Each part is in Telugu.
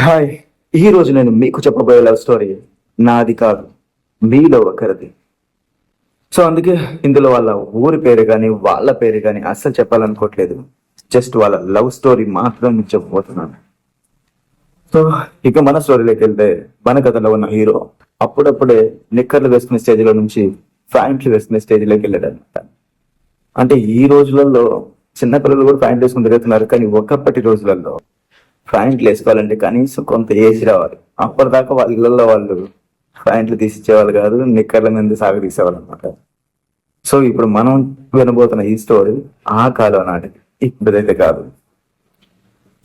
హాయ్, ఈ రోజు నేను మీకు చెప్పబోయే లవ్ స్టోరీ నాది కాదు, మీలో ఒకరిది. సో అందుకే ఇందులో వాళ్ళ ఊరి పేరు కానీ వాళ్ళ పేరు కానీ అస్సలు చెప్పాలనుకోవట్లేదు. జస్ట్ వాళ్ళ లవ్ స్టోరీ మాత్రం నేను చెప్పబోతున్నాను. సో ఇక మన స్టోరీలోకి వెళ్తే, మన కథలో ఉన్న హీరో అప్పుడప్పుడే నిక్కర్లు వేసుకునే స్టేజ్లో నుంచి ప్యాంట్లు వేసుకునే స్టేజ్లోకి వెళ్ళాడు అనమాట. అంటే ఈ రోజులలో చిన్నపిల్లలు కూడా ప్యాంట్లు వేసుకుని తిరుగుతున్నారు, కానీ ఒకప్పటి రోజులలో ప్యాంట్లు వేసుకోవాలంటే కనీసం కొంత ఏజ్ రావాలి. అప్పటిదాకా వాళ్ళ ఇళ్లలో వాళ్ళు ప్యాంట్లు తీసిచ్చేవాళ్ళు కాదు, నిక్కర్ల మీద సాగదీసేవాళ్ళు అనమాట. సో ఇప్పుడు మనం వినబోతున్న ఈ స్టోరీ ఆ కాలం నాటిది, ఇప్పుడైతే కాదు.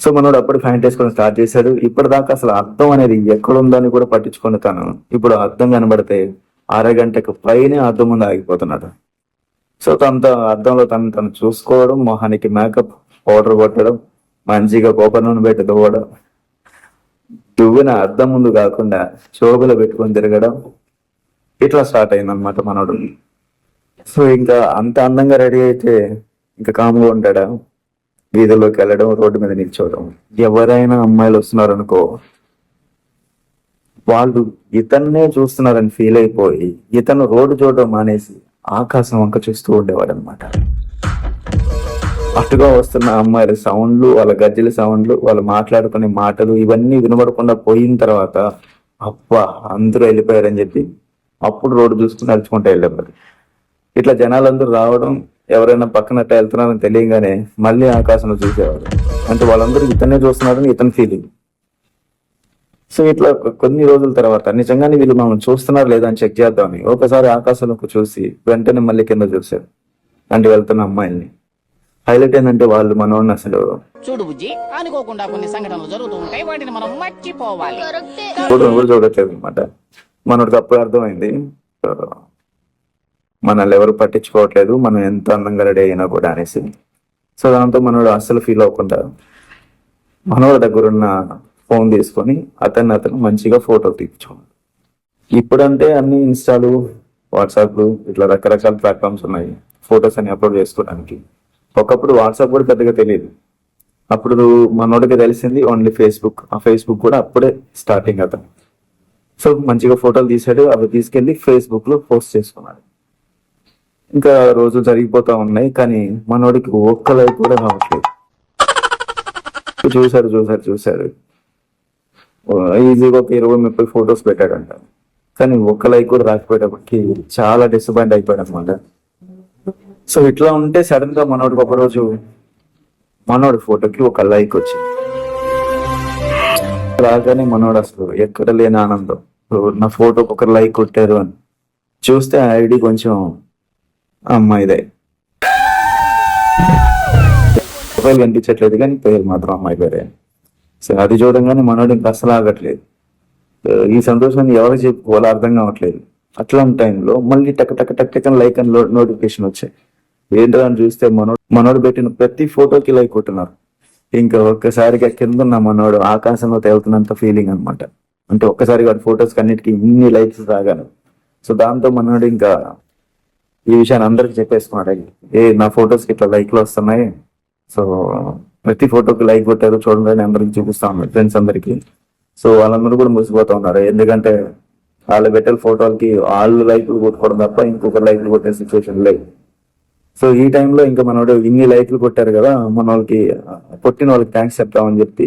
సో మనోడు అప్పుడు ప్యాంట్ వేసుకోవడం స్టార్ట్ చేశాడు. ఇప్పటిదాకా అసలు అద్దం అనేది ఎక్కడుందని కూడా పట్టించుకుని తను ఇప్పుడు అద్దం కనబడితే అరగంటకు పైనే అద్దం ముందు ఆగిపోతున్నాడు. సో తనతో అద్దంలో తను చూసుకోవడం, మొహానికి మేకప్ పౌడర్ కొట్టడం, మంచిగా కొబ్బరి నూనె పెట్టి దువ్వడం, దువ్విన అద్దం ముందు కాకుండా చోబులు పెట్టుకొని తిరగడం, ఇట్లా స్టార్ట్ అయిందనమాట మనోడు. సో ఇంకా అంత అందంగా రెడీ అయితే ఇంకా కాముగా ఉంటాడా? వీధిలోకి వెళ్ళడం, రోడ్డు మీద నిల్చోవడం. ఎవరైనా అమ్మాయిలు వస్తున్నారు అనుకో, వాళ్ళు ఇతన్నే చూస్తున్నారని ఫీల్ అయిపోయి ఇతను రోడ్డు చూడడం మానేసి ఆకాశం వంక చూస్తూ ఉండేవాడు అనమాట. అటుగా వస్తున్న అమ్మాయిల సౌండ్లు, వాళ్ళ గజ్జల సౌండ్లు, వాళ్ళు మాట్లాడుకునే మాటలు ఇవన్నీ వినబడకుండా పోయిన తర్వాత అబ్బా అందరూ వెళ్ళిపోయారని చెప్పి అప్పుడు రోడ్డు చూసుకుని నడుచుకుంటూ వెళ్ళేవారు. ఇట్లా జనాలందరూ రావడం, ఎవరైనా పక్కన వెళ్తున్నారని తెలియగానే మళ్ళీ ఆకాశంలో చూసేవారు. అంటే వాళ్ళందరూ ఇతనే చూస్తున్నారని ఇతని ఫీలింగ్. సో ఇట్లా కొన్ని రోజుల తర్వాత నిజంగానే వీళ్ళు మనం చూస్తున్నారు లేదా అని చెక్ చేద్దామని ఒకసారి ఆకాశంలోకి చూసి వెంటనే మళ్ళీ కింద చూశారు, అంటే వెళ్తున్న అమ్మాయిల్ని. హైలైట్ ఏంటంటే వాళ్ళు మనోడిని అసలు చూడు బుజ్జి, అనుకోకుండా కొన్ని సంఘటనలు జరుగుతూ ఉంటాయి, వాటిని మనం మర్చిపోవాలి. కూడా చూడట్లేదు అనమాట. మనోడికి అప్పుడు అర్థమైంది మనల్ని ఎవరు పట్టించుకోవట్లేదు, మనం ఎంత అందంగా రెడీ అయినా కూడా అనేసి. సో దాంతో మనోడు అస్సలు ఫీల్ అవ్వకుండా మనోడి దగ్గర ఉన్న ఫోన్ తీసుకొని అతను మంచిగా ఫోటో తీర్చుకున్నాడు. ఇప్పుడంటే అన్ని ఇన్స్టాలు, వాట్సాప్లు ఇట్లా రకరకాల ప్లాట్ఫామ్స్ ఉన్నాయి ఫొటోస్ అని అప్లోడ్ చేసుకోవడానికి. ఒకప్పుడు వాట్సాప్ కూడా పెద్దగా తెలియదు. అప్పుడు మనోడికి తెలిసింది ఓన్లీ ఫేస్బుక్. ఆ ఫేస్బుక్ కూడా అప్పుడే స్టార్టింగ్ అతను. సో మంచిగా ఫోటోలు తీసాడు, అవి తీసుకెళ్లి ఫేస్బుక్ లో పోస్ట్ చేసుకున్నాడు. ఇంకా రోజులు జరిగిపోతా ఉన్నాయి, కానీ మనోడికి ఒక్క లైక్ కూడా రావట్లేదు. చూశారు ఈజీగా ఒక 20-30 ఫొటోస్ పెట్టాడంట, కానీ ఒక్క లైక్ కూడా రాకపోయేటప్పటికి చాలా డిసప్పాయింట్ అయిపోయాడు అనమాట. సో ఇట్లా ఉంటే సడన్ గా మనోడికి ఒకరోజు మనోడి ఫోటోకి ఒక లైక్ వచ్చింది. రాగానే మనోడు అసలు ఎక్కడ లేని ఆనందం, నా ఫోటోకి ఒక లైక్ కొట్టారు అని చూస్తే ఆ ఐడి కొంచెం అమ్మాయిదే. ప్రొఫైల్ కనిపించట్లేదు కానీ పేరు మాత్రం అమ్మాయి పేరే. సో అది చూడంగానే మనోడు ఇంకా అసలు ఆగట్లేదు. ఈ సంతోషాన్ని ఎవరికి చెప్పుకోవాలో అర్థం కావట్లేదు. అట్లాంటి టైంలో మళ్ళీ టక్ లైక్ అని నోటిఫికేషన్ వచ్చాయి. ఏంటో అని చూస్తే మనోడు పెట్టిన ప్రతి ఫోటోకి లైక్ కొట్టున్నారు. ఇంకా ఒక్కసారిగా కింద ఉన్న మనోడు ఆకాశంలో తేలుతున్నంత ఫీలింగ్ అనమాట. అంటే ఒక్కసారి వాడి ఫొటోస్ అన్నిటికీ ఇన్ని లైక్స్ రాగాను. సో దాంతో మనోడు ఇంకా ఈ విషయాన్ని అందరికి చెప్పేసుకున్నాడు, నా ఫొటోస్కి ఇట్లా లైక్లు వస్తున్నాయి, సో ప్రతి ఫోటోకి లైక్ కొట్టారు చూడండి అని అందరికి చూపిస్తా ఉన్నారు ఫ్రెండ్స్ అందరికి. సో వాళ్ళందరూ కూడా మురిసిపోతా ఉన్నారు, ఎందుకంటే వాళ్ళు పెట్టే ఫోటోలకి వాళ్ళు లైక్లు కొట్టుకోవడం తప్ప ఇంకొక లైక్లు కొట్టే సిచ్యువేషన్ లేదు. సో ఈ టైంలో ఇంకా మనోడు ఇన్ని లైక్లు కొట్టారు కదా, మన వాళ్ళకి కొట్టిన వాళ్ళకి థ్యాంక్స్ చెప్తామని చెప్పి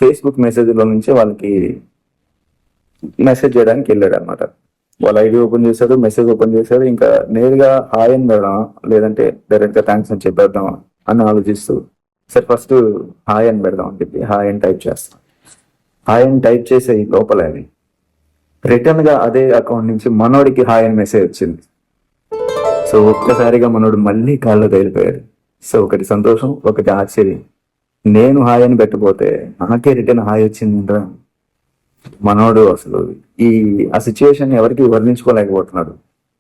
ఫేస్బుక్ మెసేజ్లో నుంచి వాళ్ళకి మెసేజ్ చేయడానికి వెళ్ళాడు అనమాట. వాళ్ళ ఐడి ఓపెన్ చేశాడు, మెసేజ్ ఓపెన్ చేశాడు. ఇంకా నేరుగా హాయ్ అని పెడదాం లేదంటే డైరెక్ట్ గా థ్యాంక్స్ అని చెప్పేద్దాం అని ఆలోచిస్తూ సరే ఫస్ట్ హాయ్ అని పెడదాం అని చెప్పి హాయ్ అని టైప్ చేస్తాం. హాయ్ అని టైప్ చేసే ఈ లోపల రిటర్న్ గా అదే అకౌంట్ నుంచి మనోడికి హాయ్ అని మెసేజ్ వచ్చింది. సో ఒక్కసారిగా మనోడు మళ్ళీ కాళ్ళు తేలిపోయాడు. సో ఒకటి సంతోషం, ఒకటి ఆశ్చర్యం. నేను హాయ్ అని పెట్టబోతే నాకే రిటర్న్ హాయ్ వచ్చింది. మనోడు అసలు ఆ సిచ్యువేషన్ ఎవరికి వర్ణించుకోలేకపోతున్నాడు.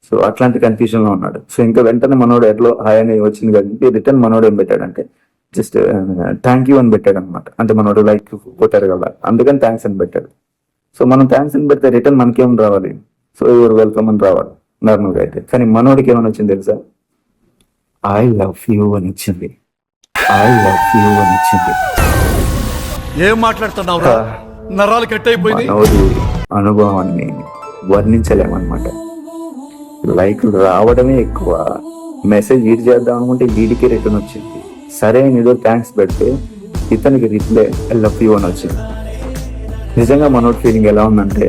సో అట్లాంటి కన్ఫ్యూజన్ లో ఉన్నాడు. సో ఇంకా వెంటనే మనోడు ఎట్లా హాయ్ అని వచ్చింది కాబట్టి రిటర్న్ మనోడు ఏం పెట్టాడంటే జస్ట్ థ్యాంక్ యూ అని పెట్టాడు అనమాట. అంటే మనోడు లైక్ కొట్టారు కదా, అందుకని థ్యాంక్స్ అని పెట్టాడు. సో మనం థ్యాంక్స్ అని పెడితే రిటర్న్ మనకేం రావాలి, సో యువర్ వెల్కమ్ అని రావాలి నార్మల్ గా అయితే. కానీ మనోడికి ఏమని వచ్చింది తెలుసా? ఐ లవ్ యూ అని వచ్చింది. ఏం మాట్లాడుతున్నావురా? నరాలు కట్ అయిపోయింది. మనోడి అనుభవాన్ని వర్ణించలేమన్నమాట. లైక్లు రావడమే ఎక్కువ, మెసేజ్ రీడ్ చేద్దాం అనుకుంటే వీడికి రిటర్న్ వచ్చింది. సరే నీదో థ్యాంక్స్ పెడితే ఇతనికి రిప్లై ఐ లవ్ యూ అని వచ్చింది. నిజంగా మనోడి ఫీలింగ్ ఎలా ఉందంటే,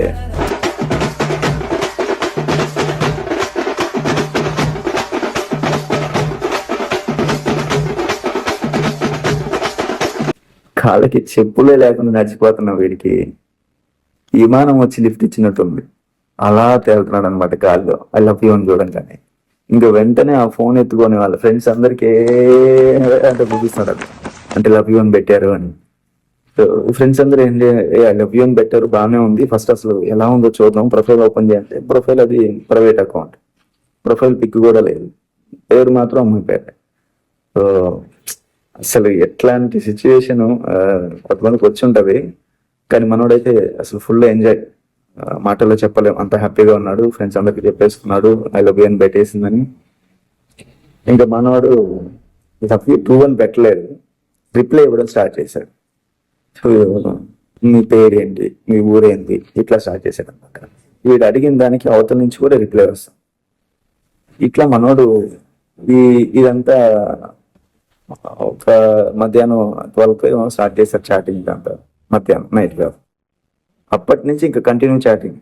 కాళ్ళకి చెప్పులే లేకుండా నడిచిపోతున్న వీడికి విమానం వచ్చి లిఫ్ట్ ఇచ్చినట్టుంది. అలా తేలుతున్నాడు అనమాట గాల్లో ఐ లవ్ యూ అని చూడంగానే. ఇంకా వెంటనే ఆ ఫోన్ ఎత్తుకొని వాళ్ళ ఫ్రెండ్స్ అందరికీ అంటే చూపిస్తున్నాడు, అంటే లవ్ యూ అని పెట్టారు అని. సో ఫ్రెండ్స్ అందరూ ఏం ఐ లవ్ యూ అని పెట్టారు, బాగానే ఉంది, ఫస్ట్ అసలు ఎలా ఉందో చూద్దాం, ప్రొఫైల్ ఓపెన్ చేయంటే ప్రొఫైల్ అది ప్రైవేట్ అకౌంట్, ప్రొఫైల్ పిక్ కూడా లేదు, పేరు మాత్రం అమ్మాయి పేరు. సో అసలు ఎట్లాంటి సిచ్యువేషన్ కొంతమందికి వచ్చి ఉంటది, కానీ మనోడైతే అసలు ఫుల్ ఎంజాయ్, మాటల్లో చెప్పలేం, అంత హ్యాపీగా ఉన్నాడు. ఫ్రెండ్స్ అందరికి చెప్పేసుకున్నాడు ఐ లవ్ యూ అని పెట్టేసిందని. ఇంకా మనవాడు లవ్ యూ టూ అని పెట్టలేదు, రిప్లై ఇవ్వడం స్టార్ట్ చేశాడు. సో మీ పేరేంటి, మీ ఊరేంటి, ఇట్లా స్టార్ట్ చేశాడు అనమాట. వీడు అడిగిన దానికి అవతల నుంచి కూడా రిప్లై వస్తాం. ఇట్లా మనోడు ఇదంతా ఒక మధ్యాహ్నం 12 స్టార్ట్ చేశారు చాటింగ్, అంతా మధ్యాహ్నం నైట్ గా. అప్పటి నుంచి ఇంకా కంటిన్యూ చాటింగ్.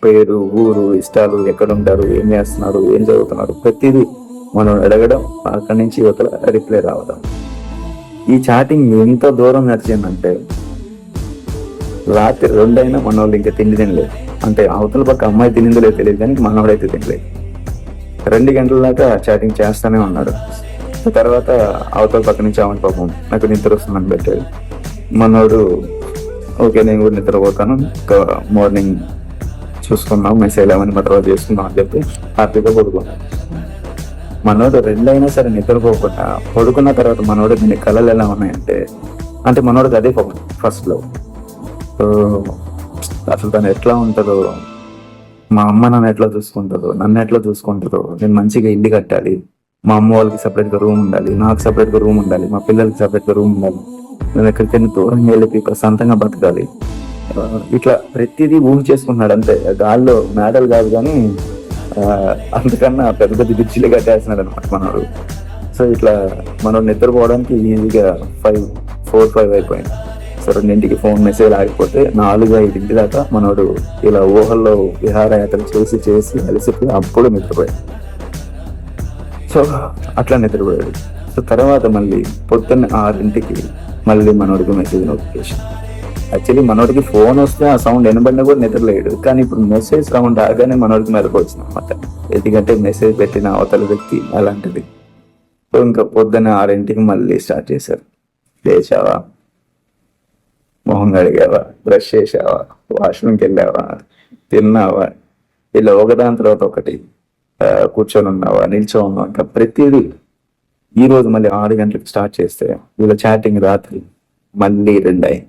పేరు, ఊరు, ఇష్టాలు, ఎక్కడ ఉంటారు, ఏం చేస్తున్నారు, ఏం చదువుతున్నారు, ప్రతిదీ మనం అడగడం, అక్కడి నుంచి ఒక రిప్లై రావడం. ఈ చాటింగ్ ఎంత దూరం నడిచిందంటే రాత్రి 2 అయినా మనోళ్ళు ఇంకా తిండి తినలేదు. అంటే అవతల పక్క అమ్మాయి తినిందో లేదో తెలియదు, కానీ మనోడైతే తినలేదు. 2 గంటల దాకా చాటింగ్ చేస్తానే ఉన్నాడు. తర్వాత అవతల పక్క నుంచి ఆమె పాపం నాకు నిద్ర వస్తుందని పెట్టాడు. మనోడు ఓకే నేను కూడా నిద్రపోతాను, ఇంకా మార్నింగ్ చూసుకున్నాం, మెసేజ్ ఏమని తర్వాత చేసుకున్నాం అని చెప్పి హ్యాపీగా పడుకున్నాడు. మనోడు 2 అయినా సరే నిద్రపోకుండా పడుకున్న తర్వాత మనోడు దీని కళలు ఎలా ఉన్నాయంటే, అంటే మనోడికి అదే ఫస్ట్ లో. సో అసలు తను ఎట్లా ఉంటుందో, మా అమ్మ నన్ను ఎట్లా చూసుకుంటుందో, నన్ను ఎట్లా చూసుకుంటుందో, నేను మంచిగా ఇల్లు కట్టాలి, మా అమ్మ వాళ్ళకి సపరేట్గా రూమ్ ఉండాలి, నాకు సపరేట్గా రూమ్ ఉండాలి, మా పిల్లలకి సపరేట్గా రూమ్ ఉండాలి, నేను ఎక్కడికైనా దూరంగా వెళ్ళి ప్రశాంతంగా బతకాలి, ఇట్లా ప్రతిదీ ఊహ చేసుకుంటున్నాడు. అంతే, గాల్లో మేడలు కాదు కానీ అంతకన్నా పెద్ద పెద్ద బిర్చిలు కట్టేస్తున్నాడు అనమాట మనోడు. సో ఇట్లా మనోడు నిద్రపోవడానికి ఈజీగా 4-5 అయిపోయింది. సో 2ంటికి ఫోన్ మెసేజ్ ఆగిపోతే 4-5 దాకా మనోడు ఇలా ఊహల్లో విహారయాత్ర చేసి అలసిపోయి అప్పుడు నిద్రపోయాడు. సో అట్లా నిద్రపోయాడు. సో తర్వాత మళ్ళీ పొద్దున్న 6ంటికి మళ్ళీ మనోడికి మెసేజ్ నోటిఫికేషన్. యాక్చువల్లీ మనోడికి ఫోన్ వస్తే ఆ సౌండ్ వినబడినా కూడా నిద్రలేడు, కానీ ఇప్పుడు మెసేజ్ సౌండ్ ఆగానే మనోడికి మెలకు వచ్చింది అనమాట. ఎందుకంటే మెసేజ్ పెట్టిన అవతల వ్యక్తి అలాంటిది. సో ఇంకా పొద్దున్న 6ంటికి మళ్ళీ స్టార్ట్ చేశారు. లేచావా, మొహం కడిగావా, బ్రష్ చేసావా, వాష్రూమ్కి వెళ్ళావా, తిన్నావా, ఇలా ఒకదాని తర్వాత ఒకటి, కూర్చొని ఉన్నావా, నిల్చొని ఉన్నావా, ఇంకా ప్రతిదీ. ఈ రోజు మళ్ళీ 6 గంటలకు స్టార్ట్ చేస్తే వీళ్ళ చాటింగ్ రాత్రి మళ్ళీ 2 అయింది.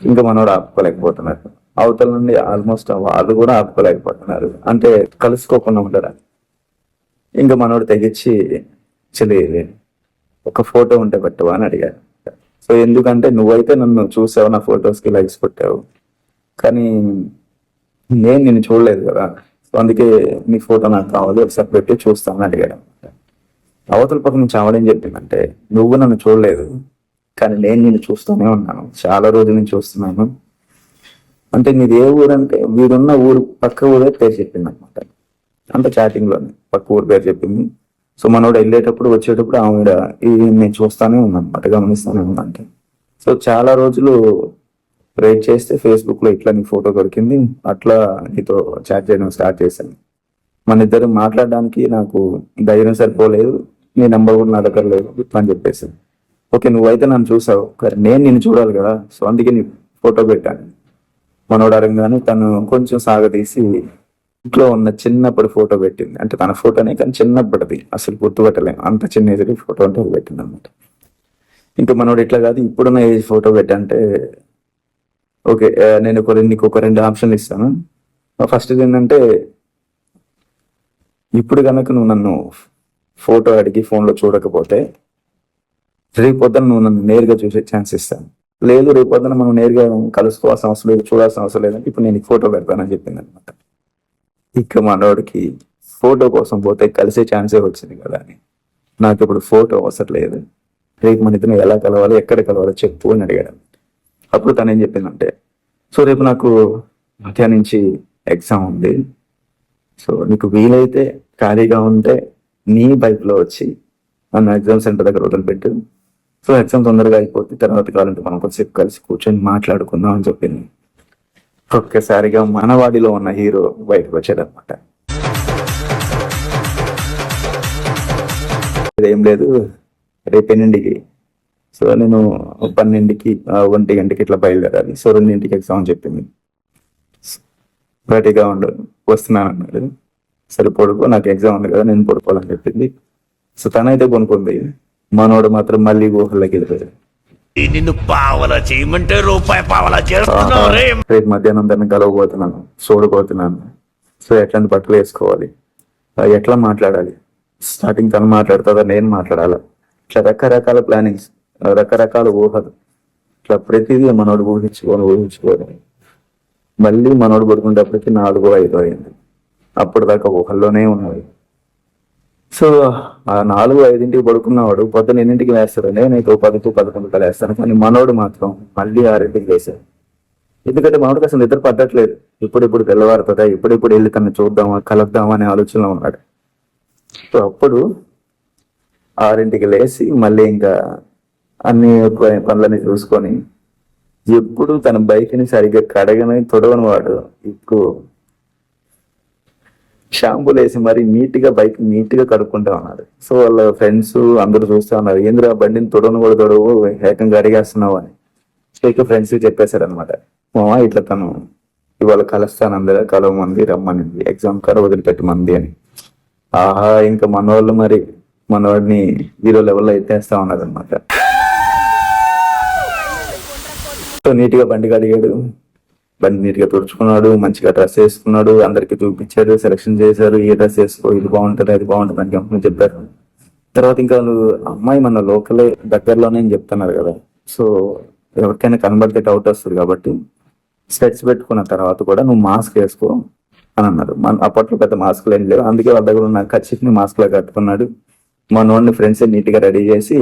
ఇంకా మనోడు ఆపుకోలేకపోతున్నారు. అవతల నుండి ఆల్మోస్ట్ వాళ్ళు కూడా ఆపుకోలేకపోతున్నారు, అంటే కలుసుకోకుండా ఉండడం. ఇంకా మనోడు తెగించి చెల్లి ఒక ఫోటో ఉంటే పెట్టవా అని అడిగారు. సో ఎందుకంటే నువ్వైతే నన్ను చూసావు, నా ఫొటోస్కి లైక్స్ కొట్టావు, కానీ నేను నిన్ను చూడలేదు కదా, సో అందుకే నీ ఫోటో నాకు కావాలి, ఒకసారి పెట్టి చూస్తామని అడిగాడు. అవతల పక్క నుంచి ఆవిడేం చెప్పిందంటే, నువ్వు నన్ను చూడలేదు కానీ నేను నిన్ను చూస్తూనే ఉన్నాను, చాలా రోజుల నుంచి చూస్తున్నాను. అంటే నీది ఏ ఊరు అంటే వీడున్న ఊరు పక్క ఊరే పేరు చెప్పింది అనమాట. అంత చాటింగ్ లోనే పక్క ఊరు పేరు చెప్పింది. సో మనోడు వెళ్ళేటప్పుడు వచ్చేటప్పుడు ఆవిడ నేను చూస్తానే ఉన్నానమాట, గమనిస్తానే ఉన్నాంట. సో చాలా రోజులు వెయిట్ చేస్తే ఫేస్బుక్ లో ఇట్లా నీ ఫోటో దొరికింది, అట్లా నీతో చాట్ చేయడం స్టార్ట్ చేశాను. మన ఇద్దరు మాట్లాడడానికి నాకు ధైర్యం సరిపోలేదు, నీ నెంబర్ కూడా నా దగ్గర లేదు ఇట్లా అని చెప్పేసి. ఓకే నువ్వైతే నన్ను చూసావు, నేను నిన్ను చూడాలి కదా, సో అందుకే నీ ఫోటో పెట్టాను. మనోడు అడగగానే తను కొంచెం సాగదీసి ఇంట్లో ఉన్న చిన్నప్పటి ఫోటో పెట్టింది. అంటే తన ఫోటోనే కానీ చిన్నప్పటిది, అసలు గుర్తుపెట్టలేము, అంత చిన్న ఏజ్ ఫోటో అంటే పెట్టింది అనమాట. ఇంకా మనోడు ఇట్లా కాదు ఇప్పుడున్న ఏజ్ ఫోటో పెట్టంటే, ఓకే నేను నీకు ఒక 2 ఆప్షన్లు ఇస్తాను. ఫస్ట్ ఏంటంటే, ఇప్పుడు కనుక నువ్వు నన్ను ఫోటో అడిగి ఫోన్లో చూడకపోతే రేపు పొద్దున నువ్వు నన్ను నేరుగా చూసే ఛాన్స్ ఇస్తాను. లేదు రేపు పొద్దున మనం నేరుగా కలుసుకోవాల్సిన అవసరం లేదు, చూడాల్సిన అవసరం లేదంటే ఇప్పుడు నేను ఫోటో పెడతానని చెప్పింది అనమాట. ఇక మనోడికి ఫోటో కోసం పోతే కలిసే ఛాన్సే వచ్చింది కదా అని, నాకు ఇప్పుడు ఫోటో అవసరం లేదు, రేపు మన ఇద్దరు ఎలా కలవాలో ఎక్కడ కలవాలో చెప్పు అని అడిగాడు. అప్పుడు తను ఏం చెప్పిందంటే, సో రేపు నాకు మధ్యాహ్నం నుంచి ఎగ్జామ్ ఉంది, సో నీకు వీలైతే ఖాళీగా ఉంటే నీ బైక్లో వచ్చి నన్ను ఎగ్జామ్ సెంటర్ దగ్గర వదిలిపెట్టు, సో ఎగ్జామ్ తొందరగా అయిపోతుంది, తర్వాత కావాలంటే మనం కొంచెంసేపు కలిసి కూర్చొని మాట్లాడుకుందాం అని చెప్పింది. ఒక్కసారిగా మనవాడిలో ఉన్న హీరో బయటకు వచ్చాడనమాట. ఏం లేదు, రేపు 8ంటికి, సో నేను 12ంటికి 1 గంటకి ఇట్లా బయలుదేరాలి, సో 2ంటికి ఎగ్జామ్ అని చెప్పింది. రెడీగా ఉండు, వస్తున్నాను అన్నాడు. సరే పడుకో, నాకు ఎగ్జామ్ ఉంది కదా, నేను పడుకోవాలని చెప్పింది. సో తనైతే కొనుక్కుంది, మనోడు మాత్రం మళ్ళీ ఊహల్లోకి వెళ్ళిపోయాడు. నిన్ను పావలా చేయమంటే రూపాయి పావలా చేస్తున్నావు రే. రేపు మధ్యాహ్నం దాన్ని కలవబోతున్నాను, చూడబోతున్నాను, సో ఎట్లాంటి బట్టలు వేసుకోవాలి, ఎట్లా మాట్లాడాలి, స్టార్టింగ్ తను మాట్లాడుతుందా నేను మాట్లాడాలా, ఇట్లా రకరకాల ప్లానింగ్స్, రకరకాల ఊహలు, ఇట్లా ప్రతిదీ మనోడు ఊహించుకోని మళ్ళీ మనోడు పడుకునేటప్పటికి 4-5 అయింది. అప్పుడు దాకా ఊహల్లోనే ఉన్నది. సో ఆ 4-5ంటికి పడుకున్నవాడు పొద్దున 8ంటికి లేస్తాడు, నేనైతే 10-11 లేస్తాను, కానీ మనోడు మాత్రం మళ్ళీ 6ంటికి లేసాడు. ఎందుకంటే మనోడికి అసలు నిద్ర పట్టట్లేదు, ఇప్పుడిప్పుడు తెల్లవారుతుందా, ఇప్పుడిప్పుడు వెళ్ళి తను చూద్దామా కలుద్దామా అనే ఆలోచనలో ఉన్నాడు. సో అప్పుడు 6ంటికి లేచి మళ్ళీ ఇంకా అన్ని పనులని చూసుకొని, ఎప్పుడు తన బైక్ని సరిగ్గా కడగని తొడవని వాడు ఇప్పుడు షాంపూలు వేసి మరి బైక్ నీట్ గా కడుక్కుంటా ఉన్నాడు. సో వాళ్ళ ఫ్రెండ్స్ అందరూ చూస్తా ఉన్నారు, ఏంద్రా బండిని తొడవను కూడా తొడవు, ఏకంగా అడిగేస్తున్నావు అని. సో ఇక ఫ్రెండ్స్ చెప్పేశాడు అనమాట, మామ ఇట్లా తను ఇవాళ కలుస్తాను, అందరూ కలవమంది, రమ్మనింది, ఎగ్జామ్ కర వదిలిపెట్టమంది అని. ఆహా, ఇంకా మనోళ్ళు మరి మనవాడిని 0 లెవెల్లో ఎత్తేస్తా ఉన్నారు అనమాట. సో నీట్ గా బండి కడిగాడు, బండి నీట్ గా తుడుచుకున్నాడు, మంచిగా డ్రెస్ వేసుకున్నాడు, అందరికి చూపించాడు, సెలక్షన్ చేశారు, ఏ డ్రెస్ వేసుకో, ఇది బాగుంటుంది అది బాగుంటుంది అని కంపెనీ చెప్పారు. తర్వాత ఇంకా అమ్మాయి మన లోకలే దగ్గరలోనే అని చెప్తున్నారు కదా, సో ఎవరికైనా కనబడితే డౌట్ వస్తుంది కాబట్టి స్పెట్స్ పెట్టుకున్న తర్వాత కూడా నువ్వు మాస్క్ వేసుకో అని అన్నారు. అప్పట్లో పెద్ద మాస్క్లు ఏం లేవు, అందుకే వాళ్ళ దగ్గర ఉన్న ఖచ్చితంగా మాస్క్ లా కట్టుకున్నాడు. మనోడిని ఫ్రెండ్స్ నీట్ గా రెడీ చేసి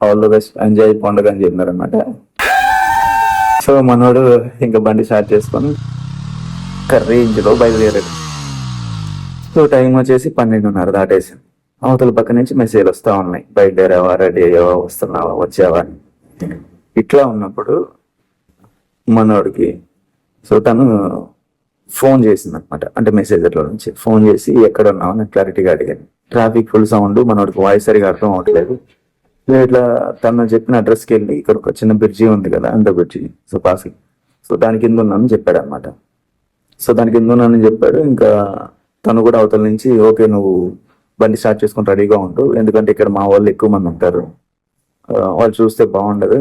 ఆల్ ద బెస్ట్, ఎంజాయ్ పండుగ అని చెప్పినారు అనమాట. సో మనోడు ఇంకా బండి స్టార్ట్ చేసుకొని రేంజ్లో బయలుదేరాడు. సో టైం వచ్చేసి 12:30 దాటేసి, అవతల పక్క నుంచి మెసేజ్లు వస్తూ ఉన్నాయి, బయలుదేరావా, రెడీ అయ్యావా, వస్తున్నావా, వచ్చావా అని. ఇట్లా ఉన్నప్పుడు మనోడికి సో తను ఫోన్ చేసింది అనమాట, అంటే మెసేజ్లో నుంచి ఫోన్ చేసి ఎక్కడ ఉన్నావు అని క్లారిటీగా అడిగాను. ట్రాఫిక్ ఫుల్ సౌండ్, మనోడికి వాయిస్ సరిగా అర్థం అవట్లేదు. ఇట్లా తను చెప్పిన అడ్రస్కి వెళ్ళి ఇక్కడ ఒక చిన్న బ్రిడ్జి ఉంది కదా, అంత బ్రిడ్జి, సో పాస్, సో దాని కింద ఉన్నానని చెప్పాడు అనమాట. సో దాని కింద ఉన్నానని చెప్పాడు. ఇంకా తను కూడా అవతల నుంచి ఓకే నువ్వు బండి స్టార్ట్ చేసుకొని రెడీగా ఉండు, ఎందుకంటే ఇక్కడ మా వాళ్ళు ఎక్కువ మంది ఉంటారు, వాళ్ళు చూస్తే బాగుండదు,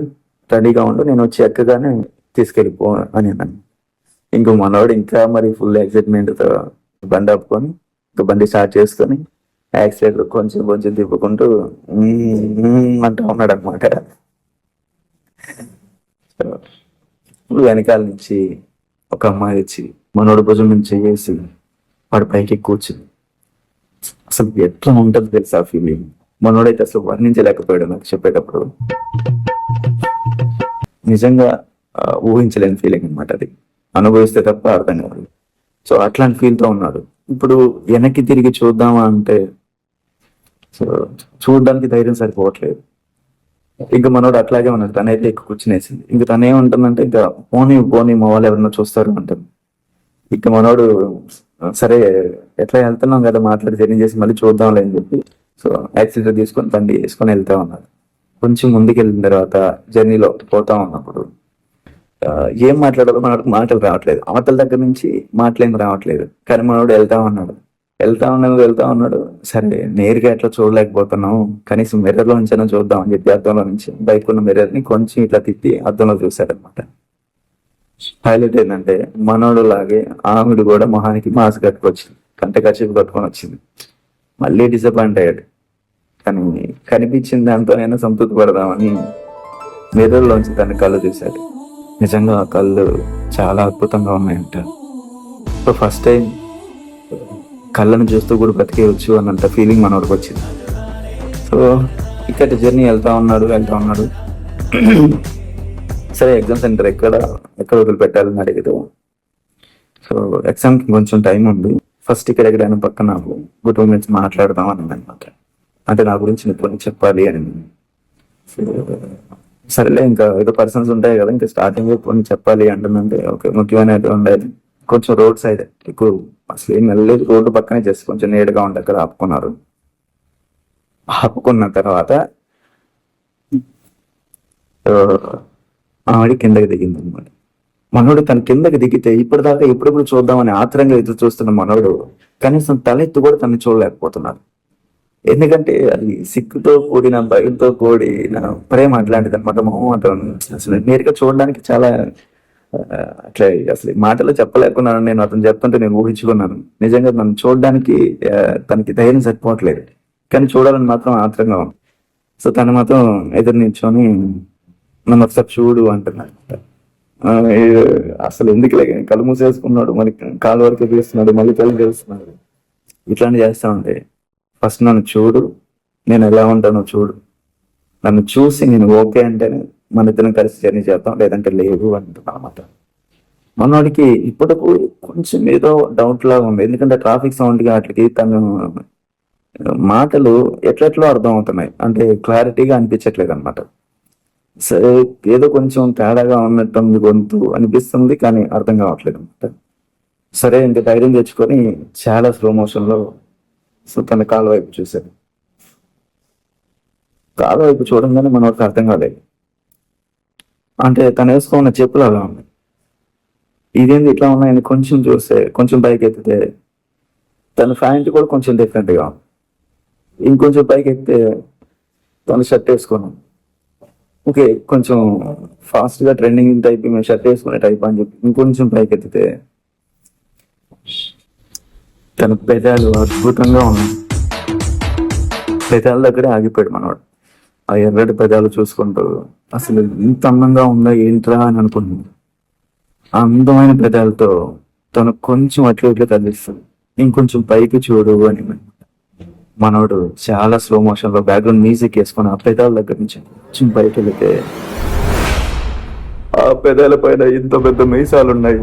రెడీగా ఉండు, నేను వచ్చి ఎక్కగానే తీసుకెళ్ళిపో అని అన్నాను. ఇంకో మనవాడు ఇంకా మరి ఫుల్ ఎక్సైట్మెంట్తో బండి ఆపుకొని ఇంకా బండి స్టార్ట్ చేసుకొని యాక్సిడెంట్ కొంచెం కొంచెం తిప్పుకుంటూ అంటూ ఉన్నాడు అనమాట. వెనకాల నుంచి ఒక అమ్మాయి వచ్చి మనోడి భుజం నుంచి చేసి వాడి పైకి కూర్చుంది. అసలు ఎట్లా ఉంటుంది తెలుసా ఫీలింగ్, మనోడైతే అసలు వర్ణించలేకపోయాడు నాకు చెప్పేటప్పుడు. నిజంగా ఊహించలేని ఫీలింగ్ అనమాట, అది అనుభవిస్తే తప్ప అర్థం కాదు. సో అట్లాంటి ఫీల్తో ఉన్నాడు. ఇప్పుడు వెనక్కి తిరిగి చూద్దామా అంటే సో చూడడానికి ధైర్యం సరిపోవట్లేదు. ఇంకా మనోడు అట్లాగే ఉన్నాడు, తనైతే ఎక్కువ కూర్చునేసింది. ఇంకా తనేమంటుందంటే ఇంకా పోనీ మా వాళ్ళు ఎవరన్నా చూస్తారు అంటుంది. ఇంకా మనోడు సరే ఎట్లా వెళ్తున్నాం కదా మాట్లాడి జర్నీ చేసి మళ్ళీ చూద్దాంలే అని చెప్పి సో యాక్సిడెంట్ తీసుకొని బండి వేసుకొని వెళ్తా ఉన్నాడు. కొంచెం ముందుకు వెళ్ళిన తర్వాత జర్నీలో పోతా ఉన్నప్పుడు ఏం మాట్లాడాలో మనకు మాటలు రావట్లేదు, అవతల దగ్గర నుంచి మాటలేం రావట్లేదు. కానీ మనోడు వెళ్తా ఉన్నాడు. సరే నేరుగా ఎట్లా చూడలేకపోతున్నావు, కనీసం మిర్రర్లో నుంచైనా చూద్దాం అని చెప్పి అద్దంలో నుంచి బైక్ ఉన్న మిర్రర్ ని కొంచెం ఇట్లా తిప్పి అద్దంలో చూశాడు అనమాట. హైలైట్ ఏంటంటే మనోడు లాగే ఆమెడు కూడా మొహానికి మాస్క్ కట్టుకొచ్చింది, కంటే కచ్చిపు కట్టుకొని వచ్చింది. మళ్ళీ డిసప్పాయింట్ అయ్యాడు. కానీ కనిపించిన దాంతో అయినా సంతృప్తి పడదామని మిర్రర్లోంచి తన కళ్ళు చూశాడు. నిజంగా ఆ కళ్ళు చాలా అద్భుతంగా ఉన్నాయంట. సో ఫస్ట్ టైం కళ్ళను చూస్తూ కూడా బ్రతికేయచ్చు అన్నంత ఫీలింగ్ మనోడికి వచ్చింది. సో ఇక్కడ జర్నీ వెళ్తా ఉన్నాడు. సరే ఎగ్జామ్ సెంటర్ ఎక్కడ వదిలిపెట్టాలని అడిగితే, సో ఎగ్జామ్కి కొంచెం టైం ఉంది, ఫస్ట్ ఇక్కడ ఎక్కడైనా పక్కన నాకు 2 minutes మాట్లాడదాం అని అనమాట. అంటే నా గురించి నీకు కొన్ని చెప్పాలి అని. సరేలే, ఇంకా ఏదో పర్సన్స్ ఉంటాయి కదా, ఇంకా స్టార్టింగ్ కొన్ని చెప్పాలి అంటుందంటే ఓకే, ముఖ్యమైన ఉండేది కొంచెం రోడ్ సైడ్, ఎక్కువ అసలు ఏం వెళ్ళలేదు, రోడ్డు పక్కనే జస్ట్ కొంచెం నీట్గా ఉంటే అక్కడ ఆపుకున్న తర్వాత ఆవిడ కిందకి దిగింది అనమాట. మనోడు తన కిందకి దిగితే ఇప్పటిదాకా ఎప్పుడెప్పుడు చూద్దామని ఆత్రంగా ఎదురు చూస్తున్న మనోడు కనీసం తలెత్తు కూడా తను చూడలేకపోతున్నారు. ఎందుకంటే అది సిగ్గుతో కూడిన భయంతో కూడిన ప్రేమ అట్లాంటిది అనమాట. మొహమాటం అసలు నేరుగా చూడడానికి చాలా అట్లా అసలు మాటలో చెప్పలేకున్నాను. నేను అతను చెప్తుంటే నేను ఊహించుకున్నాను. నిజంగా నన్ను చూడడానికి తనకి ధైర్యం సరిపోవట్లేదు, కానీ చూడాలని మాత్రం ఆత్రంగా ఉంది. సో తను మాత్రం ఎదురు నిల్చొని నన్ను ఒకసారి చూడు అంటున్నాడు. అసలు ఎందుకు కళ్ళు మూసేసుకున్నాడు, మరి కాలు వరకు తీస్తున్నాడు, మళ్ళీ కళ్ళు తెలుస్తున్నాడు, ఇట్లాంటి చేస్తా ఉంటే ఫస్ట్ నన్ను చూడు, నేను ఎలా ఉంటానో చూడు, నన్ను చూసి నేను ఓకే అంటేనే మన ఇద్దరం కలిసి జర్నీ చేద్దాం, లేదంటే లేదు అంటున్నా అన్నమాట. మనోడికి ఇప్పటికు కొంచెం ఏదో డౌట్ లాగా ఉంది, ఎందుకంటే ట్రాఫిక్ సౌండ్కి వాటికి తను మాటలు ఎట్లెట్లో అర్థం అవుతున్నాయి, అంటే క్లారిటీగా అనిపించట్లేదు అనమాట. సరే ఏదో కొంచెం తేడాగా ఉన్నట్టుంది గొంతు అనిపిస్తుంది, కానీ అర్థం కావట్లేదు అనమాట. సరే ఇంకా ధైర్యం తెచ్చుకొని చాలా స్లో మోషన్లో సో తన కాలు వైపు చూశాడు. కాలు వైపు చూడంగానే మనోడికి అర్థం కాలేదు, అంటే తను వేసుకున్న చెప్పులు అలా ఉన్నాయి, ఇదేంది ఇట్లా ఉన్నాయని కొంచెం చూస్తే, కొంచెం పైకి ఎత్తితే తన ప్యాంట్ కూడా కొంచెం డిఫరెంట్గా, ఇంకొంచెం పైకి ఎక్కితే తను షర్ట్ వేసుకున్నాం. ఓకే, కొంచెం ఫాస్ట్గా ట్రెండింగ్ టైప్ మేము షర్ట్ వేసుకునే టైప్ అని చెప్పి ఇంకొంచెం పైకి ఎత్తితే తన పెదాలు అద్భుతంగా ఉన్నాయి. పెదాల దగ్గరే ఆగిపోయాడు మనవాడు. ఆ ఎర్రటి పెదాలు చూసుకుంటూ అసలు ఇంత అందంగా ఉందా ఏంట్రా అని అనుకుంటుంది. ఆ అందమైన పెదాలతో తను కొంచెం అట్లు ఇట్లు కదిలిస్తుంది. ఇంకొంచెం పైకి చూడు అని మనోడు చాలా స్లో మోషన్ లో బ్యాక్గ్రౌండ్ మ్యూజిక్ వేసుకొని ఆ పెదాల దగ్గర నుంచి కొంచెం పైకి వెళితే ఆ పెదాల పైన ఇంత పెద్ద మీసాలు ఉన్నాయి.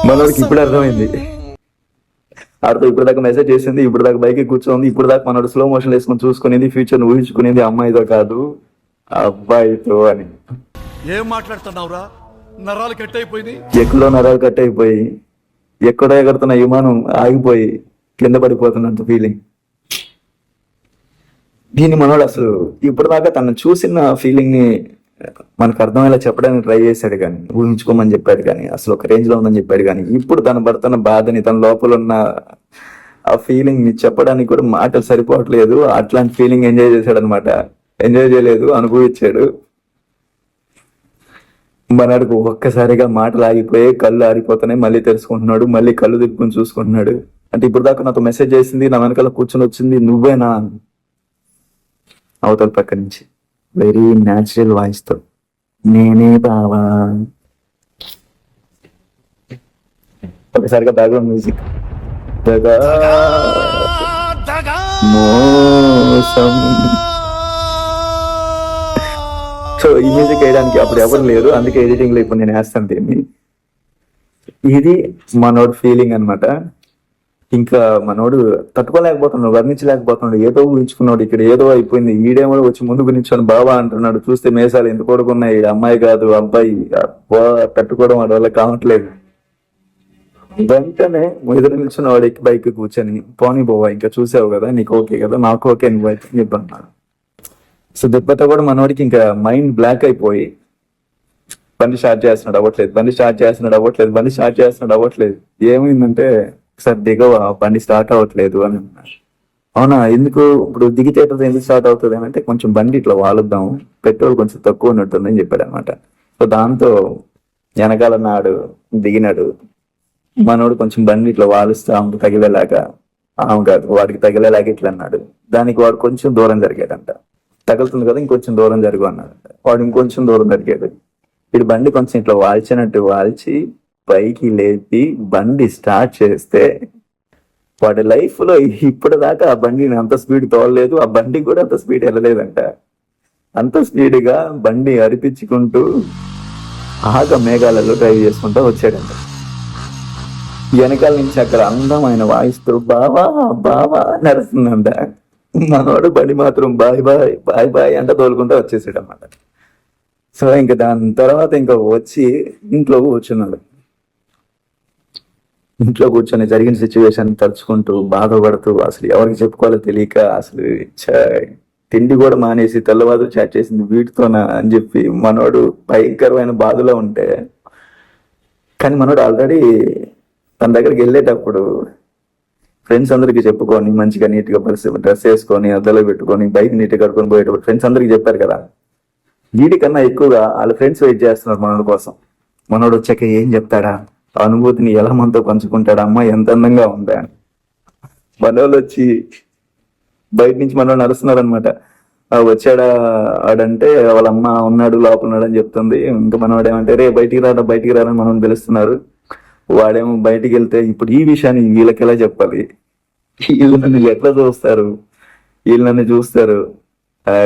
మనోడికి ఇప్పుడు అర్థమైంది. ఇప్పుడు దాకా మెసేజ్ చేసింది, ఇప్పుడు దాకా బైక్ కూర్చోంది, ఇప్పుడు దాకా మనోడు స్లో మోషన్ వేసుకొని చూసుకునేది, ఫ్యూచర్ ఊహించుకునేది అమ్మాయితో కాదు అబ్బాయితో అని. ఏం మాట్లాడుతున్నావురా? నరాలు కట్ అయిపోయింది, ఎక్కడో నరాలు కట్ అయిపోయి ఎక్కడో ఎగురుతున్న విమానం ఆగిపోయి కింద పడిపోతున్నంత ఫీలింగ్. దీన్ని మనోడు అసలు ఇప్పుడు దాకా తను చూసిన ఫీలింగ్ ని మనకు అర్థమయ్యేలా చెప్పడానికి ట్రై చేశాడు, కానీ ఊహించుకోమని చెప్పాడు, కానీ అసలు ఒక రేంజ్ లో ఉందని చెప్పాడు, కానీ ఇప్పుడు తను పడుతున్న బాధని, తన లోపల ఉన్న ఆ ఫీలింగ్ ని చెప్పడానికి కూడా మాటలు సరిపోవట్లేదు. అట్లాంటి ఫీలింగ్ ఎంజాయ్ చేశాడు అనమాట. ఎంజాయ్ చేయలేదు, అనుభవించాడు. మనకు ఒక్కసారిగా మాటలు ఆగిపోయి కళ్ళు ఆరిపోతున్నాయి, మళ్ళీ తెలుసుకుంటున్నాడు, మళ్ళీ కళ్ళు తిప్పుకొని చూసుకుంటున్నాడు. అంటే ఇప్పుడు దాకా నాతో మెసేజ్ చేసింది, నా వెనకాల కూర్చొని వచ్చింది నువ్వేనా అవతల పక్క నుంచి వెరీ న్యాచురల్ వాయిస్ తో నేనే బావా. ఒకసారిగా బ్యాక్గ్రౌండ్ మ్యూజిక్ మోసం. సో ఈ మ్యూజిక్ వేయడానికి అప్పుడు ఎవరు లేరు, అందుకే ఎడిటింగ్ లో ఇప్పుడు నేను వేస్తాను దీన్ని. ఇది మనోడు ఫీలింగ్ అనమాట. ఇంకా మనోడు తట్టుకోలేకపోతున్నాడు, వర్ణించలేకపోతున్నాడు, ఏదో ఊహించుకున్నాడు, ఇక్కడ ఏదో అయిపోయింది. ఈడేమో వచ్చి ముందుకు నిల్చొని బాబా అంటున్నాడు, చూస్తే మేసాలు ఎందుకు కొడుకున్నాయి, అమ్మాయి కాదు అబ్బాయి, తట్టుకోవడం వాడి వల్ల కావట్లేదు. వెంటనే ఎదురు నిల్చున్న వాడు ఎక్కి బైక్ కూర్చొని పోనీ బావా ఇంకా చూసావు కదా, నీకు ఓకే కదా, నాకు ఓకే నువ్వు అయితే చెప్పన్నాడు. సో దెబ్బతో కూడా మనోడికి ఇంకా మైండ్ బ్లాక్ అయిపోయి బండి స్టార్ట్ చేస్తున్నాడు అవ్వట్లేదు. ఏమైందంటే సార్ దిగవా, బండి స్టార్ట్ అవ్వట్లేదు అని అన్నారు. అవునా, ఎందుకు ఇప్పుడు దిగితే ఎందుకు స్టార్ట్ అవుతుంది అని అంటే కొంచెం బండి ఇట్లా వాలుద్దాం, పెట్రోల్ కొంచెం తక్కువ ఉన్నట్టుందని చెప్పాడు అనమాట. సో దాంతో వెనకాల నాడు దిగినాడు, మనోడు కొంచెం బండి ఇట్లా వాలుస్తూ ఆమెకు తగిలేలాగా, ఆమె కాదు వాడికి తగిలేలాగా ఇట్లా అన్నాడు. దానికి వాడు కొంచెం దూరం జరిగాడంట. తగులుతుంది కదా ఇంకొంచెం దూరం జరుగు అన్నాడంట. వాడు ఇంకొంచెం దూరం జరిగాడు. వీడు బండి కొంచెం ఇట్లా వాల్చినట్టు వాల్చి పైకి లేపి బండి స్టార్ట్ చేస్తే వాడి లైఫ్ లో ఇప్పుడు దాకా ఆ బండిని అంత స్పీడ్ తోలలేదు, ఆ బండి కూడా అంత స్పీడ్ వెళ్ళలేదంట. అంత స్పీడ్ గా బండి అరిపించుకుంటూ ఆగ మేఘాలలో డ్రైవ్ చేసుకుంటూ వచ్చాడంట. వెనకాల నుంచి అక్కడ అందమైన వాయిస్ తో బావా బావా నడుస్తుందంట. మనోడు బండి మాత్రం బాయ్ బాయ్ బాయ్ బాయ్ అంట తోలుకుంటూ వచ్చేసాడు అన్నమాట. సో ఇంకా దాని తర్వాత ఇంకా వచ్చి ఇంట్లో కూర్చున్నాడు. ఇంట్లో కూర్చొని జరిగిన సిచ్యువేషన్ తలుచుకుంటూ బాధపడుతూ అసలు ఎవరికి చెప్పుకోవాలో తెలియక అసలు తిండి కూడా మానేసి తెల్లవారు చాట్ చేసింది వీటితోనా అని చెప్పి మనోడు భయంకరమైన బాధలో ఉంటే, కానీ మనోడు ఆల్రెడీ తన దగ్గరికి వెళ్ళేటప్పుడు ఫ్రెండ్స్ అందరికి చెప్పుకొని మంచిగా నీట్గా డ్రెస్ వేసుకొని అద్దలో పెట్టుకొని బైక్ నీట్గా కట్టుకొని పోయేటప్పుడు ఫ్రెండ్స్ అందరికి చెప్పారు కదా. వీటికన్నా ఎక్కువగా వాళ్ళ ఫ్రెండ్స్ వెయిట్ చేస్తున్నారు మనోడి కోసం. మనోడు వచ్చాక ఏం చెప్తాడా, ఆ అనుభూతిని ఎలా మనతో పంచుకుంటాడా, అమ్మ ఎంత అందంగా ఉందా అని. మనోళ్ళు వచ్చి బయట నుంచి మనోడు నడుస్తున్నారు అనమాట. వచ్చాడా ఆడంటే వాళ్ళ అమ్మ ఉన్నాడు లోపల ఉన్నాడు అని చెప్తుంది. ఇంకా మనవాడు ఏమంటే రే బయటికి రాని మనం పిలుస్తున్నారు. వాడేమో బయటికి వెళ్తే ఇప్పుడు ఈ విషయాన్ని వీళ్ళకి ఎలా చెప్పాలి, వీళ్ళు నన్ను ఎట్లా చూస్తారు, వీళ్ళు నన్ను చూస్తారు,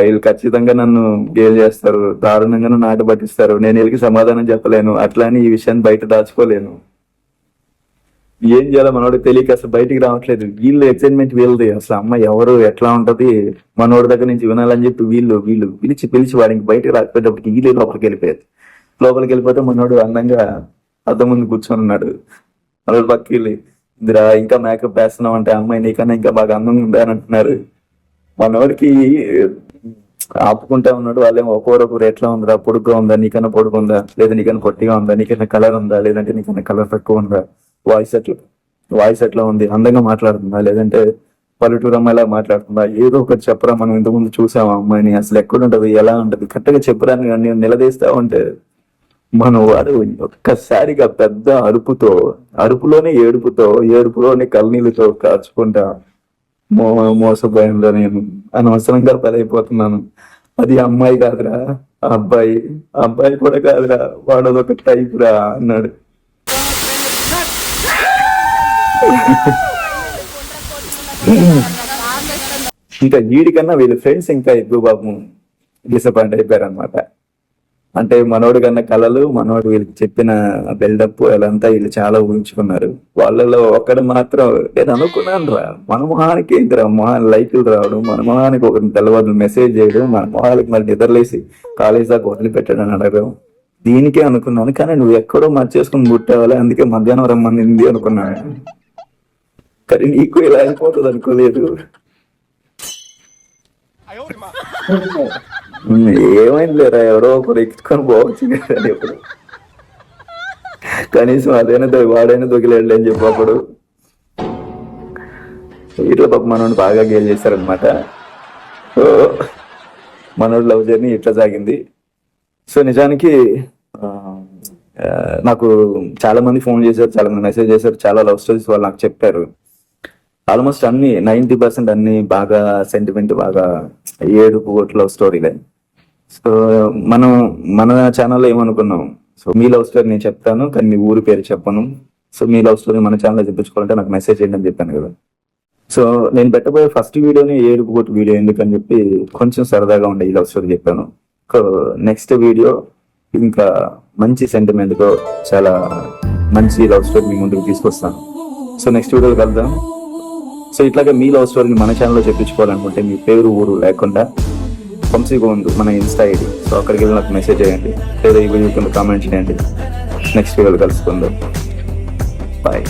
వీళ్ళు ఖచ్చితంగా నన్ను గేల్ చేస్తారు, దారుణంగా నన్ను ఆట పట్టిస్తారు, నేను వీళ్ళకి సమాధానం చెప్పలేను, అట్లా అని ఈ విషయాన్ని బయట దాచుకోలేను. ఏం చేయాలో మనోడికి తెలియక అసలు బయటికి రావట్లేదు. వీళ్ళు ఎక్సైట్మెంట్ వీళ్ళది, అసలు అమ్మ ఎవరు ఎట్లా ఉంటది మనోడి దగ్గర నుంచి వినాలని చెప్పి వీళ్ళు పిలిచి వాడికి బయటికి రాకపోయేటప్పటికి వీళ్ళు లోపలికి వెళ్ళిపోయారు. లోపలికి వెళ్ళిపోతే మనోడు అందంగా అద్దం ముందు కూర్చొని ఉన్నాడు. మనోడు పక్కకి వెళ్ళి ఇందిరా ఇంకా మేకప్ వేస్తున్నావు అంటే అమ్మాయి నీకన్నా ఇంకా బాగా అందంగా ఉందా అని అంటున్నారు. మనోడికి ఆపుకుంటా ఉన్నాడు. వాళ్ళేమో ఒక్కొక్కరు ఎట్లా ఉందా, పొడుగ్గా ఉందా, నీకన్నా పొడుగుందా, లేదా నీకన్నా పొట్టిగా ఉందా, నీకన్నా కలర్ ఉందా, లేదంటే నీకన్నా కలర్ తక్కువ ఉందా, వాయిస్ ఎట్లా ఉంది, అందంగా మాట్లాడుతుందా, లేదంటే పల్లెటూరు అమ్మాయిలా మాట్లాడుతుందా, ఏదో ఒకటి చెప్పరా, మనం ఇంతకుముందు చూసాం ఆ అమ్మాయిని, అసలు ఎక్కడుంటది, ఎలా ఉంటది, కరెక్ట్గా చెప్పరా అని నిలదీస్తా ఉంటే మన వాడు ఒక్కసారిగా పెద్ద అరుపులోనే ఏడుపులోనే కళ్ళనీళ్ళతో కాచుకుంటా మోసపోయిందా, నేను అనవసరంగా బలైపోతున్నాను, అది అమ్మాయి కాదురా అబ్బాయి కూడా కాదురా, వాడు అదొక టైప్ రా అన్నాడు. ఇంకా వీడికన్నా వీళ్ళ ఫ్రెండ్స్ ఇంకా ఎక్కువ పాపం డిసప్పాయింట్ అయిపోయారు అనమాట. అంటే మనోడి కన్నా కళలు, మనోడు వీళ్ళకి చెప్పిన బిల్డప్ అదంతా వీళ్ళు చాలా ఊహించుకున్నారు. వాళ్ళలో ఒక్కడు మాత్రం నేను అనుకున్నాను రా, మన మొహానికి ఏంటిరా లైకులు రావడం, మన మొహానికి ఒకరిని తెల్లవారు మెసేజ్ చేయడం, మన మొహాలకి మళ్ళీ నిద్రలేసి కాలేజ్ దాకా వదిలిపెట్టడం అడగడం, దీనికే అనుకున్నాను. కానీ నువ్వు ఎక్కడో మర్చేసుకుని పుట్టావాలి, అందుకే మధ్యాహ్నం రమ్మనింది అనుకున్నాను. కానీ నీకు ఇలా అయిపోతుంది అనుకోలేదు. ఏమైంది లేరా, ఎవరో ఒకరు ఎక్కించుకొని పోవచ్చు కదా ఎప్పుడు, కనీసం అదైనా వాడైనా దొగిలేడు అని చెప్పి అప్పుడు ఇట్లా పాప మనోడు బాగా గేల్ చేశారనమాట. సో మనోడు లవ్ జర్నీ ఇట్లా సాగింది. సో నిజానికి నాకు చాలా మంది ఫోన్ చేశారు, చాలా మంది మెసేజ్ చేశారు, చాలా లవ్ స్టోరీస్ వాళ్ళు నాకు చెప్పారు. ఆల్మోస్ట్ అన్ని 90% అన్ని బాగా సెంటిమెంట్, బాగా ఏడుపు లవ్ స్టోరీలే. సో మన ఛానల్లో ఏమనుకున్నాం, సో మీ లవ్ స్టోరీ నేను చెప్తాను కానీ మీ ఊరి పేరు చెప్పను. సో మీ లవ్ స్టోరీ మన ఛానల్లో చెప్పించుకోవాలంటే నాకు మెసేజ్ చేయండి అని చెప్పాను కదా. సో నేను పెట్టబోయే ఫస్ట్ వీడియోని ఏడుపు వీడియో ఎందుకని చెప్పి కొంచెం సరదాగా ఉండే ఈ లవ్ స్టోరీ చెప్పాను. నెక్స్ట్ వీడియో ఇంకా మంచి సెంటిమెంట్తో చాలా మంచి లవ్ స్టోరీ మీ ముందుకు తీసుకొస్తాను. సో నెక్స్ట్ వీడియోలో కలుద్దాం. సో ఇట్లాగా మీ లవ్ స్టోరీని మన ఛానల్లో చెప్పించుకోవాలనుకుంటే మీ పేరు ఊరు లేకుండా వంశీగోవింద్ మన ఇన్స్టా ఐడి, సో అక్కడికి వెళ్ళి నాకు మెసేజ్ చేయండి, లేదా ఈ వీడియో కింద కామెంట్ చేయండి. నెక్స్ట్ వీడియోలో కలుసుకుందాం. బాయ్.